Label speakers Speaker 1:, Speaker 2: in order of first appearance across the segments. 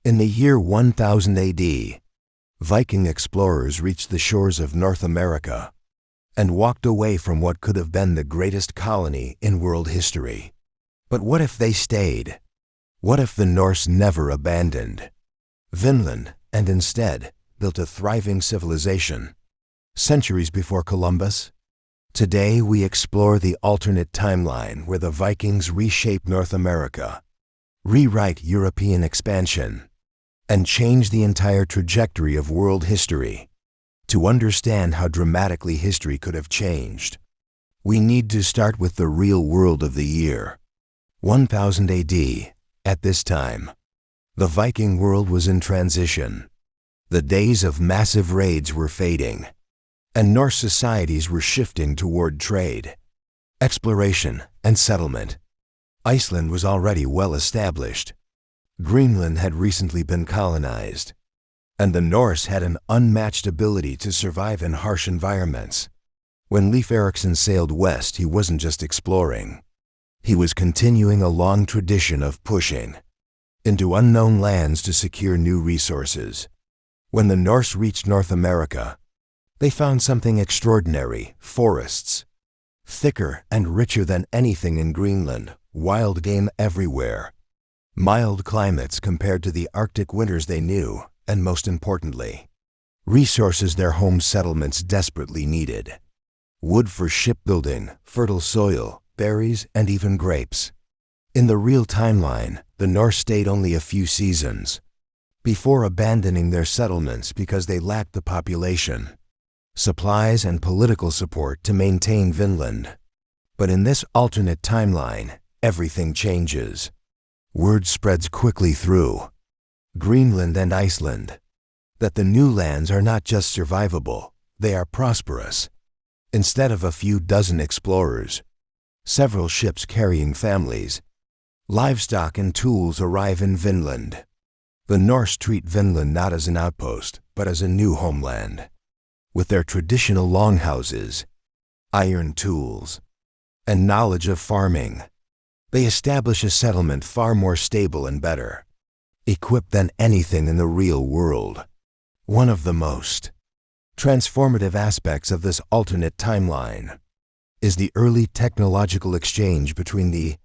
Speaker 1: In the year 1000 AD, Viking explorers reached the shores of North America and walked away from what could have been the greatest colony in world history. But what if they stayed? What if the Norse never abandoned Vinland and instead built a thriving civilization centuries before Columbus? Today we explore the alternate timeline where the Vikings reshaped North America, rewrite European expansion, and change the entire trajectory of world history. To understand how dramatically history could have changed, we need to start with the real world of the year 1000 AD. At this time, the Viking world was in transition. The days of massive raids were fading, and Norse societies were shifting toward trade, exploration, and settlement. Iceland was already well established. Greenland had recently been colonized, and the Norse had an unmatched ability to survive in harsh environments. When Leif Erikson sailed west, he wasn't just exploring. He was continuing a long tradition of pushing into unknown lands to secure new resources. When the Norse reached North America, they found something extraordinary: forests, thicker and richer than anything in Greenland, wild game everywhere, mild climates compared to the Arctic winters they knew, and most importantly, resources their home settlements desperately needed: wood for shipbuilding, fertile soil, berries, and even grapes. In the real timeline, the Norse stayed only a few seasons before abandoning their settlements because they lacked the population, supplies, and political support to maintain Vinland. But in this alternate timeline, everything changes. Word spreads quickly through Greenland and Iceland that the new lands are not just survivable, they are prosperous. Instead of a few dozen explorers, several ships carrying families, livestock, and tools arrive in Vinland. The Norse treat Vinland not as an outpost, but as a new homeland. With their traditional longhouses, iron tools, and knowledge of farming, they establish a settlement far more stable and better equipped than anything in the real world. One of the most transformative aspects of this alternate timeline is the early technological exchange between the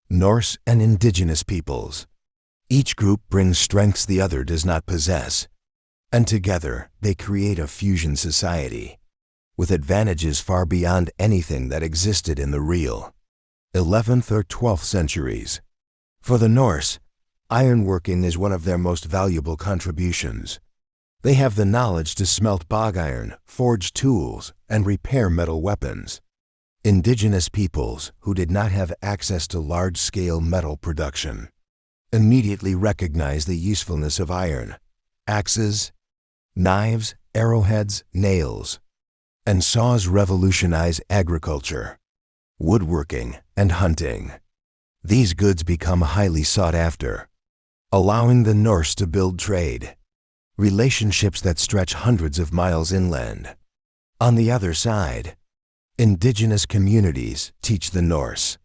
Speaker 1: Norse and Indigenous peoples. Each group brings strengths the other does not possess, and together they create a fusion society with advantages far beyond anything that existed in the real 11th or 12th centuries. For the Norse, ironworking is one of their most valuable contributions. They have the knowledge to smelt bog iron, forge tools, and repair metal weapons. Indigenous peoples, who did not have access to large-scale metal production, immediately recognized the usefulness of iron: axes, knives, arrowheads, nails, and saws revolutionize agriculture, woodworking, and hunting. These goods become highly sought after, allowing the Norse to build trade, relationships that stretch hundreds of miles inland. On the other side, Indigenous communities teach the Norse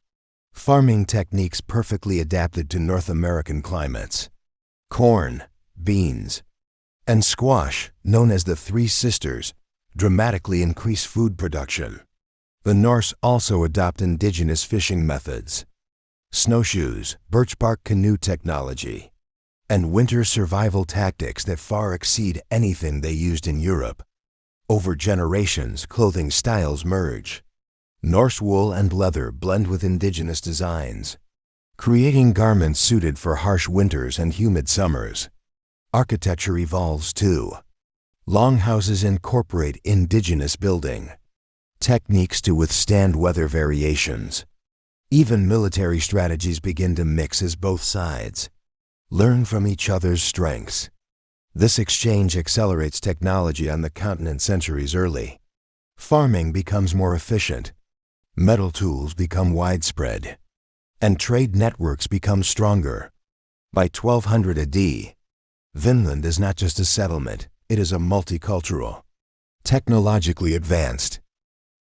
Speaker 1: farming techniques perfectly adapted to North American climates. Corn, beans, and squash, known as the Three Sisters, dramatically increase food production. The Norse also adopt indigenous fishing methods: snowshoes, birch bark canoe technology, and winter survival tactics that far exceed anything they used in Europe. Over generations, clothing styles merge. Norse wool and leather blend with indigenous designs, creating garments suited for harsh winters and humid summers. Architecture evolves too. Longhouses incorporate indigenous building techniques to withstand weather variations. Even military strategies begin to mix as both sides learn from each other's strengths. This exchange accelerates technology on the continent centuries early. Farming becomes more efficient, metal tools become widespread, and trade networks become stronger. By 1200 AD, Vinland is not just a settlement, it is a multicultural, technologically advanced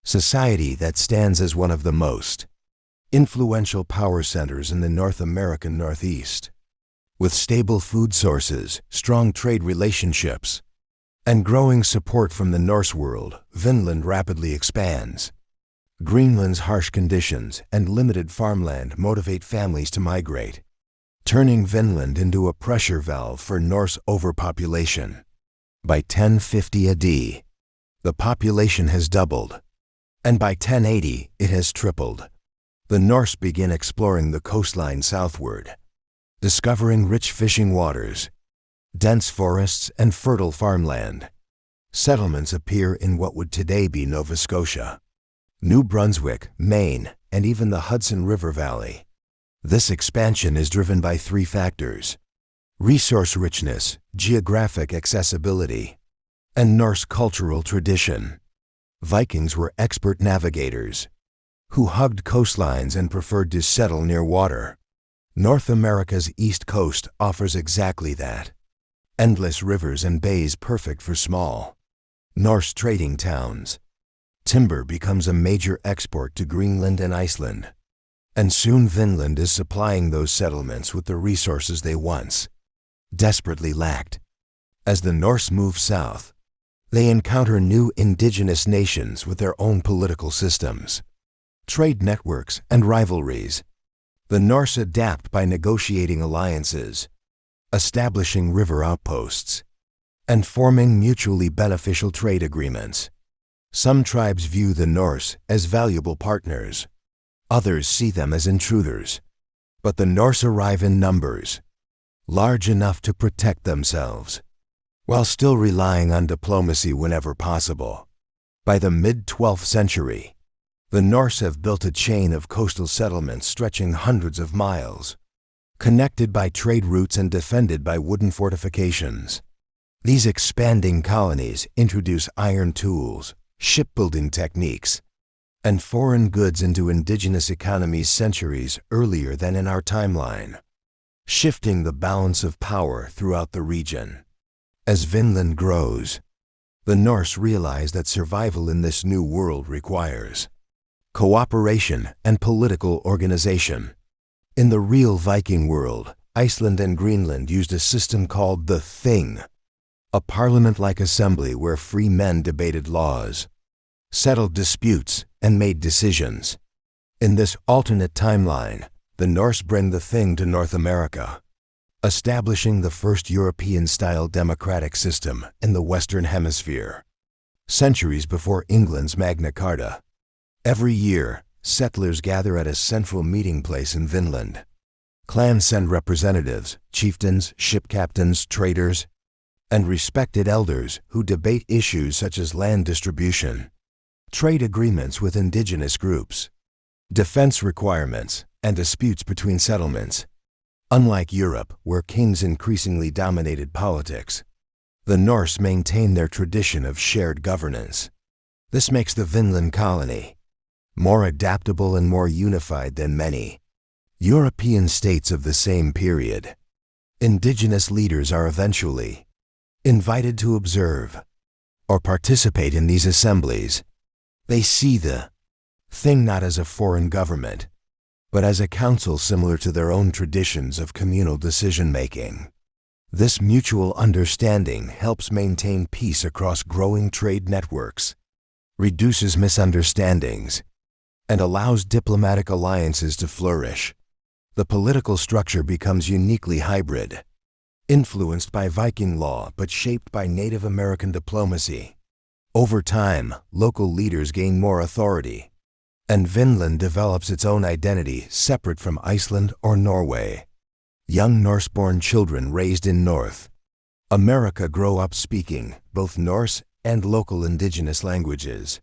Speaker 1: society that stands as one of the most influential power centers in the North American Northeast. With stable food sources, strong trade relationships, and growing support from the Norse world, Vinland rapidly expands. Greenland's harsh conditions and limited farmland motivate families to migrate, turning Vinland into a pressure valve for Norse overpopulation. By 1050 AD, the population has doubled, and by 1080 it has tripled. The Norse begin exploring the coastline southward, discovering rich fishing waters, dense forests, and fertile farmland. Settlements appear in what would today be Nova Scotia, New Brunswick, Maine, and even the Hudson River Valley. This expansion is driven by three factors: resource richness, geographic accessibility, and Norse cultural tradition. Vikings were expert navigators who hugged coastlines and preferred to settle near water. North America's east coast offers exactly that. Endless rivers and bays perfect for small Norse trading towns. Timber becomes a major export to Greenland and Iceland, and soon Vinland is supplying those settlements with the resources they once desperately lacked. As the Norse move south, they encounter new indigenous nations with their own political systems, trade networks, and rivalries. The Norse adapt by negotiating alliances, establishing river outposts, and forming mutually beneficial trade agreements. Some tribes view the Norse as valuable partners. Others see them as intruders. But the Norse arrive in numbers, large enough to protect themselves, while still relying on diplomacy whenever possible. By the mid-12th century, the Norse have built a chain of coastal settlements stretching hundreds of miles, connected by trade routes and defended by wooden fortifications. These expanding colonies introduce iron tools, shipbuilding techniques, and foreign goods into indigenous economies centuries earlier than in our timeline, shifting the balance of power throughout the region. As Vinland grows, the Norse realize that survival in this new world requires cooperation and political organization. In the real Viking world, Iceland and Greenland used a system called the Thing, a parliament-like assembly where free men debated laws, settled disputes, and made decisions. In this alternate timeline, the Norse bring the Thing to North America, establishing the first European-style democratic system in the Western Hemisphere. Centuries before England's Magna Carta, every year, settlers gather at a central meeting place in Vinland. Clans send representatives, chieftains, ship captains, traders, and respected elders who debate issues such as land distribution, trade agreements with indigenous groups, defense requirements, and disputes between settlements. Unlike Europe, where kings increasingly dominated politics, the Norse maintain their tradition of shared governance. This makes the Vinland colony more adaptable and more unified than many European states of the same period. Indigenous leaders are eventually invited to observe or participate in these assemblies. They see the Thing not as a foreign government, but as a council similar to their own traditions of communal decision-making. This mutual understanding helps maintain peace across growing trade networks, reduces misunderstandings, and allows diplomatic alliances to flourish. The political structure becomes uniquely hybrid, influenced by Viking law but shaped by Native American diplomacy. Over time, local leaders gain more authority, and Vinland develops its own identity separate from Iceland or Norway. Young Norse-born children raised in North America grow up speaking both Norse and local indigenous languages.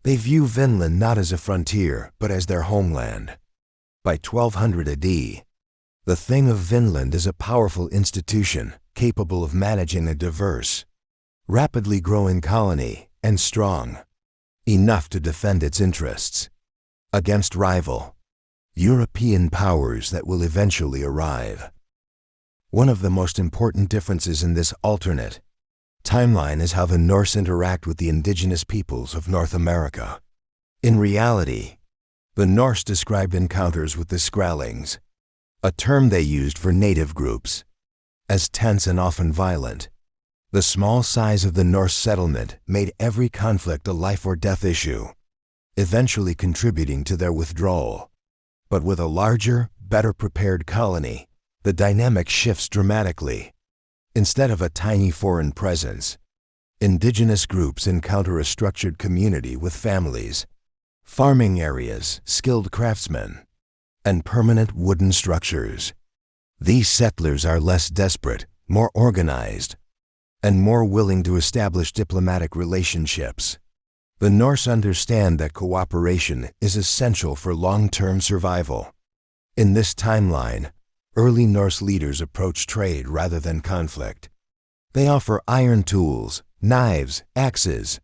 Speaker 1: They view Vinland not as a frontier, but as their homeland. By 1200 AD, the Thing of Vinland is a powerful institution capable of managing a diverse, rapidly growing colony and strong enough to defend its interests against rival European powers that will eventually arrive. One of the most important differences in this alternate timeline is how the Norse interact with the indigenous peoples of North America. In reality, the Norse described encounters with the Skrælings, a term they used for native groups, as tense and often violent. The small size of the Norse settlement made every conflict a life or death issue, eventually contributing to their withdrawal. But with a larger, better prepared colony, the dynamic shifts dramatically. Instead of a tiny foreign presence, indigenous groups encounter a structured community with families, farming areas, skilled craftsmen, and permanent wooden structures. These settlers are less desperate, more organized, and more willing to establish diplomatic relationships. The Norse understand that cooperation is essential for long-term survival. In this timeline, early Norse leaders approach trade rather than conflict. They offer iron tools, knives, axes,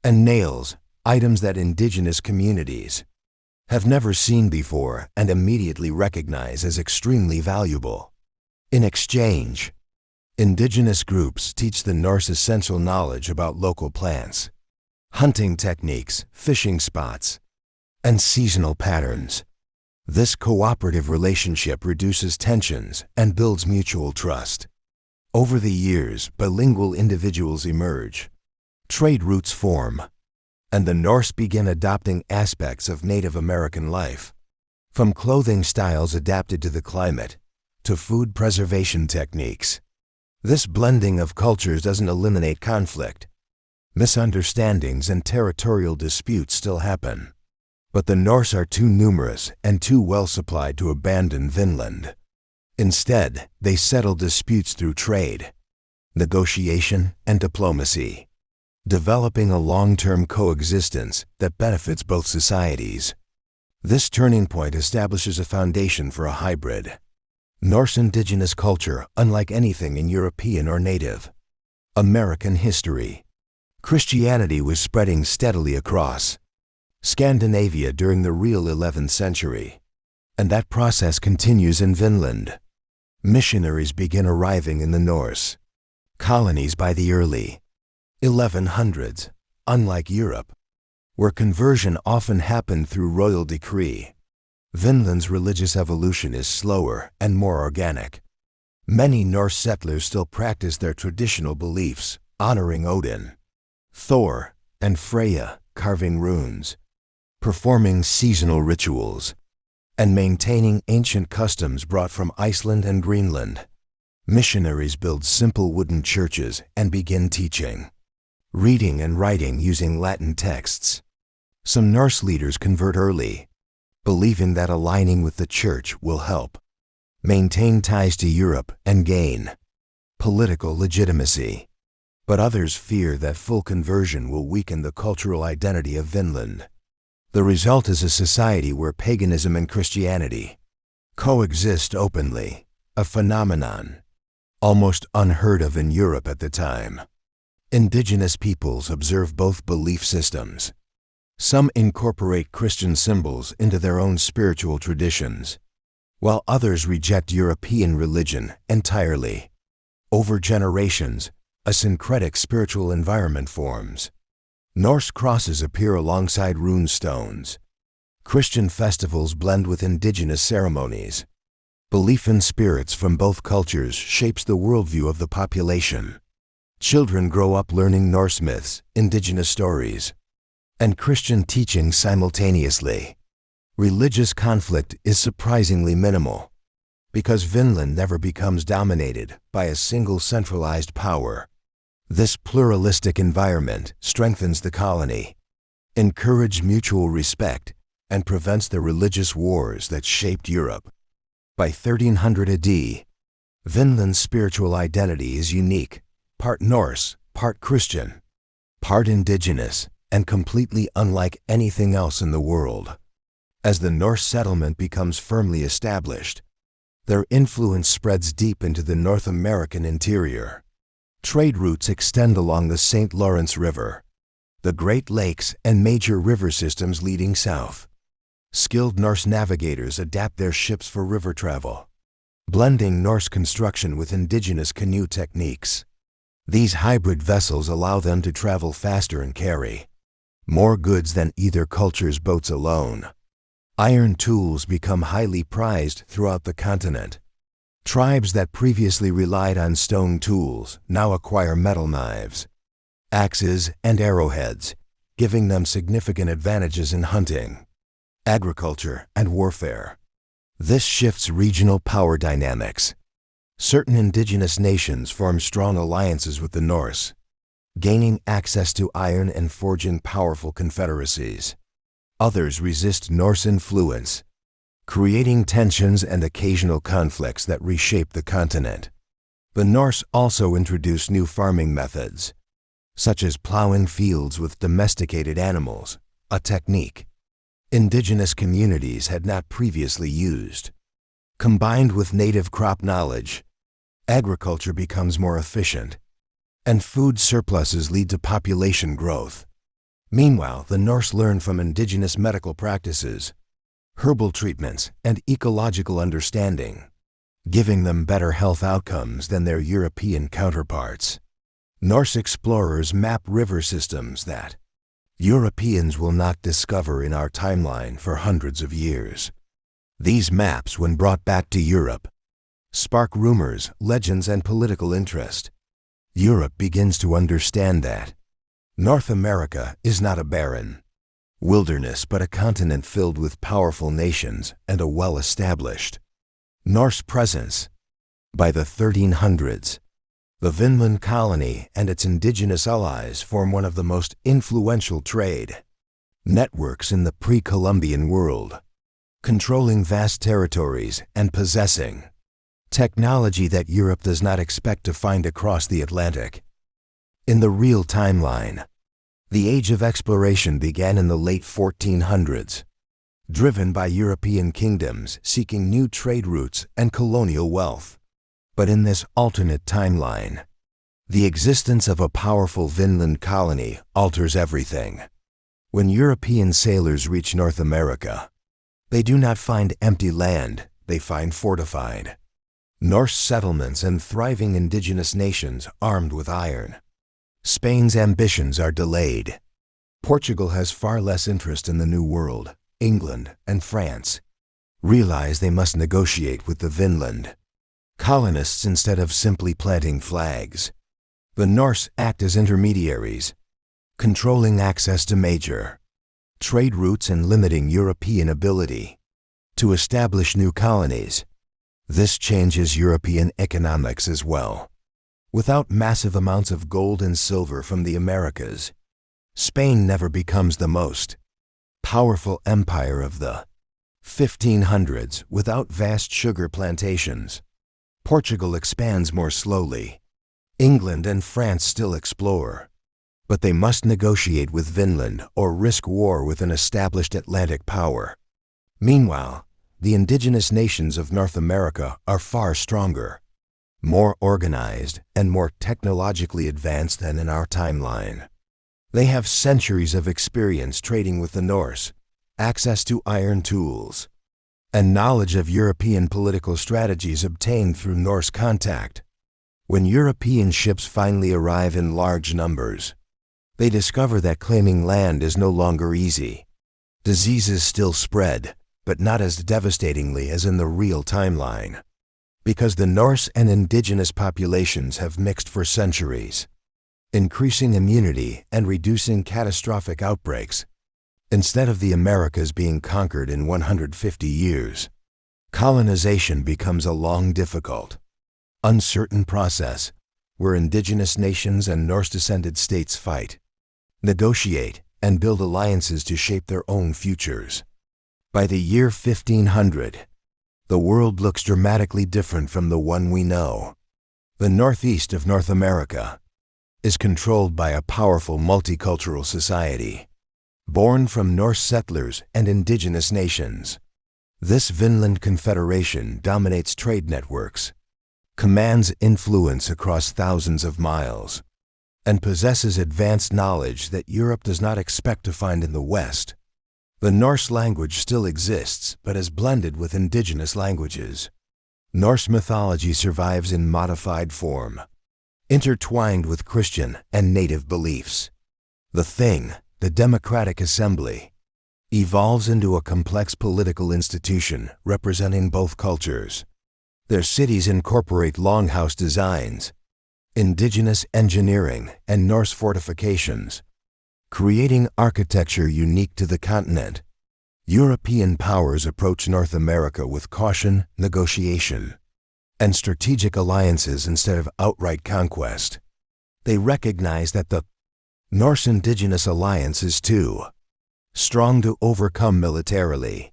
Speaker 1: and nails, items that indigenous communities have never seen before and immediately recognize as extremely valuable. In exchange, indigenous groups teach the Norse essential knowledge about local plants, hunting techniques, fishing spots, and seasonal patterns. This cooperative relationship reduces tensions and builds mutual trust. Over the years, bilingual individuals emerge, trade routes form, and the Norse begin adopting aspects of Native American life, from clothing styles adapted to the climate to food preservation techniques. This blending of cultures doesn't eliminate conflict. Misunderstandings and territorial disputes still happen, but the Norse are too numerous and too well supplied to abandon Vinland. Instead, they settle disputes through trade, negotiation, and diplomacy, developing a long-term coexistence that benefits both societies. This turning point establishes a foundation for a hybrid Norse indigenous culture unlike anything in European or Native American history. Christianity was spreading steadily across Scandinavia during the real 11th century, and that process continues in Vinland. Missionaries begin arriving in the Norse colonies by the early 1100s, unlike Europe, where conversion often happened through royal decree. Vinland's religious evolution is slower and more organic. Many Norse settlers still practice their traditional beliefs, honoring Odin, Thor, and Freya, carving runes, performing seasonal rituals, and maintaining ancient customs brought from Iceland and Greenland. Missionaries build simple wooden churches and begin teaching, reading and writing using Latin texts. Some Norse leaders convert early, believing that aligning with the church will help maintain ties to Europe and gain political legitimacy. But others fear that full conversion will weaken the cultural identity of Vinland. The result is a society where paganism and Christianity coexist openly, a phenomenon almost unheard of in Europe at the time. Indigenous peoples observe both belief systems. Some incorporate Christian symbols into their own spiritual traditions, while others reject European religion entirely. Over generations, a syncretic spiritual environment forms. Norse crosses appear alongside rune stones. Christian festivals blend with indigenous ceremonies. Belief in spirits from both cultures shapes the worldview of the population. Children grow up learning Norse myths, indigenous stories, and Christian teachings simultaneously. Religious conflict is surprisingly minimal, because Vinland never becomes dominated by a single centralized power. This pluralistic environment strengthens the colony, encourages mutual respect, and prevents the religious wars that shaped Europe. By 1300 AD, Vinland's spiritual identity is unique, part Norse, part Christian, part indigenous, and completely unlike anything else in the world. As the Norse settlement becomes firmly established, their influence spreads deep into the North American interior. Trade routes extend along the St. Lawrence River, the Great Lakes, and major river systems leading south. Skilled Norse navigators adapt their ships for river travel, blending Norse construction with indigenous canoe techniques. These hybrid vessels allow them to travel faster and carry more goods than either culture's boats alone. Iron tools become highly prized throughout the continent, Tribes that previously relied on stone tools now acquire metal knives, axes, and arrowheads, giving them significant advantages in hunting, agriculture, and warfare. This shifts regional power dynamics. Certain indigenous nations form strong alliances with the Norse, gaining access to iron and forging powerful confederacies. Others resist Norse influence, creating tensions and occasional conflicts that reshape the continent. The Norse also introduced new farming methods, such as plowing fields with domesticated animals, a technique indigenous communities had not previously used. Combined with native crop knowledge, agriculture becomes more efficient, and food surpluses lead to population growth. Meanwhile, the Norse learned from indigenous medical practices, herbal treatments, and ecological understanding, giving them better health outcomes than their European counterparts. Norse explorers map river systems that Europeans will not discover in our timeline for hundreds of years. These maps, when brought back to Europe, spark rumors, legends, and political interest. Europe begins to understand that North America is not a barren wilderness but a continent filled with powerful nations and a well-established Norse presence. By the 1300s, the Vinland colony and its indigenous allies form one of the most influential trade networks in the pre-Columbian world, controlling vast territories and possessing technology that Europe does not expect to find across the Atlantic. In the real timeline, the age of exploration began in the late 1400s, driven by European kingdoms seeking new trade routes and colonial wealth. But in this alternate timeline, the existence of a powerful Vinland colony alters everything. When European sailors reach North America, they do not find empty land, they find fortified Norse settlements and thriving indigenous nations armed with iron. Spain's ambitions are delayed. Portugal has far less interest in the New World. England and France realize they must negotiate with the Vinland colonists instead of simply planting flags. The Norse act as intermediaries, controlling access to major trade routes and limiting European ability to establish new colonies. This changes European economics as well. Without massive amounts of gold and silver from the Americas, Spain never becomes the most powerful empire of the 1500s without vast sugar plantations. Portugal expands more slowly. England and France still explore, but they must negotiate with Vinland or risk war with an established Atlantic power. Meanwhile, the indigenous nations of North America are far stronger, more organized, and more technologically advanced than in our timeline. They have centuries of experience trading with the Norse, access to iron tools, and knowledge of European political strategies obtained through Norse contact. When European ships finally arrive in large numbers, they discover that claiming land is no longer easy. Diseases still spread, but not as devastatingly as in the real timeline, because the Norse and indigenous populations have mixed for centuries, increasing immunity and reducing catastrophic outbreaks. Instead of the Americas being conquered in 150 years, colonization becomes a long, difficult, uncertain process where indigenous nations and Norse-descended states fight, negotiate, and build alliances to shape their own futures. By the year 1500, the world looks dramatically different from the one we know. The northeast of North America is controlled by a powerful multicultural society, born from Norse settlers and indigenous nations. This Vinland Confederation dominates trade networks, commands influence across thousands of miles, and possesses advanced knowledge that Europe does not expect to find in the West. The Norse language still exists, but is blended with indigenous languages. Norse mythology survives in modified form, intertwined with Christian and native beliefs. The Thing, the democratic assembly, evolves into a complex political institution representing both cultures. Their cities incorporate longhouse designs, indigenous engineering, and Norse fortifications, creating architecture unique to the continent. European powers approach North America with caution, negotiation, and strategic alliances instead of outright conquest. They recognize that the Norse-Indigenous alliance is too strong to overcome militarily.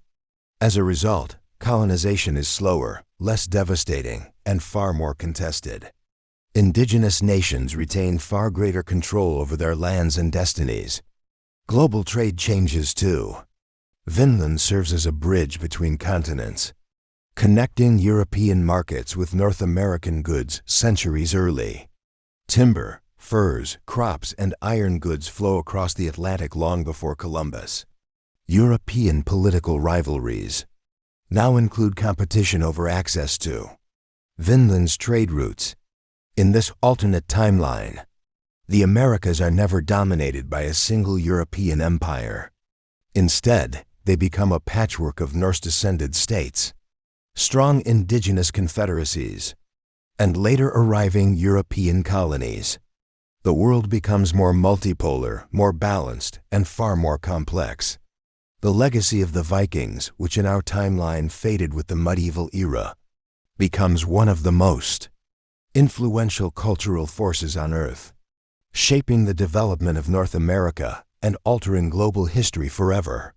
Speaker 1: As a result, colonization is slower, less devastating, and far more contested. Indigenous nations retain far greater control over their lands and destinies. Global trade changes too. Vinland serves as a bridge between continents, connecting European markets with North American goods centuries early. Timber, furs, crops, and iron goods flow across the Atlantic long before Columbus. European political rivalries now include competition over access to Vinland's trade routes. In this alternate timeline, the Americas are never dominated by a single European empire. Instead, they become a patchwork of Norse-descended states, strong indigenous confederacies, and later arriving European colonies. The world becomes more multipolar, more balanced, and far more complex. The legacy of the Vikings, which in our timeline faded with the medieval era, becomes one of the most influential cultural forces on Earth, shaping the development of North America and altering global history forever.